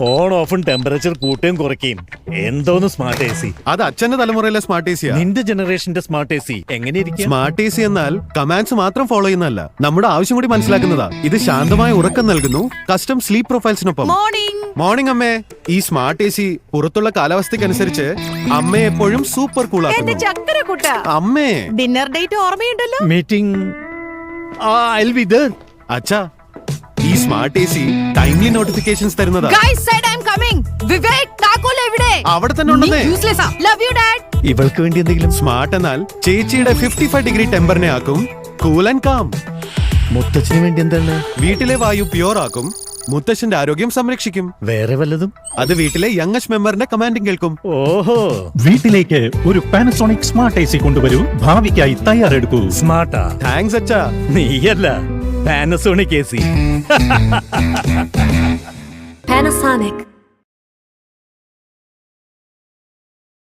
On ഓഫും temperature കൂട്ടുകയും കുറയ്ക്കുകയും എന്തോന്ന് സ്മാർട്ട് എ സി. അത് അച്ഛന്റെ തലമുറയിലെ സ്മാർട്ട് എ സിയാ. നിന്റെ ജനറേഷന്റെ സ്മാർട്ട് എ സി എങ്ങനെ ഇരിക്കും? സ്മാർട്ട് എ സി എന്നാൽ കമാൻഡ്സ് മാത്രം ഫോളോ ചെയ്യുന്നതല്ല, നമ്മുടെ ആവശ്യം കൂടി മനസ്സിലാക്കുന്നതാ. ഇത് ശാന്തമായ ഉറക്കം നൽകുന്നു, കസ്റ്റം സ്ലീപ്പ് പ്രൊഫൈൽസിനൊപ്പം. മോർണിംഗ് അമ്മേ. ഈ സ്മാർട്ട് എ സി പുറത്തുള്ള കാലാവസ്ഥയ്ക്കനുസരിച്ച് അമ്മയെ എപ്പോഴും സൂപ്പർ കൂൾ ആക്കുന്നു. അമ്മേ, ഡിന്നർ ഡേറ്റ് ഓർമ്മയുണ്ടല്ലോ. മീറ്റിംഗ് അച്ഛാ, ഈ smart A C timely notifications തരുന്നതാ. അവിടെ തന്നെ ഉണ്ടെന്നേ. ഇവൾക്ക് വേണ്ടി എന്തെങ്കിലും? സ്മാർട്ട് എന്നാൽ ചേച്ചിയുടെ 55 ഡിഗ്രി ടെമ്പറിനെ ആക്കും കൂൾ ആൻഡ് കാം. മുത്തച്ഛന് വേണ്ടി എന്താണ്? വീട്ടിലെ വായു പ്യൂർ ആക്കും, മുത്തശ്ശന്റെ ആരോഗ്യം സംരക്ഷിക്കും. വേറെ വല്ലതും? അത് വീട്ടിലെ യങ്ങസ്റ്റ് മെമ്പറിന്റെ കമാൻഡിംഗ് കേൾക്കും. ഓഹോ, വീട്ടിലേക്ക് ഒരു പാനസോണിക് സ്മാർട്ട് എ സി കൊണ്ടുവരൂ, ഭാവിക്കായി തയ്യാറെടുക്കൂ. സ്മാർട്ടാ? താങ്ക്സ് അച്ഛാ. നീയല്ല, പാനസോണിക് എ സി. Panasonic.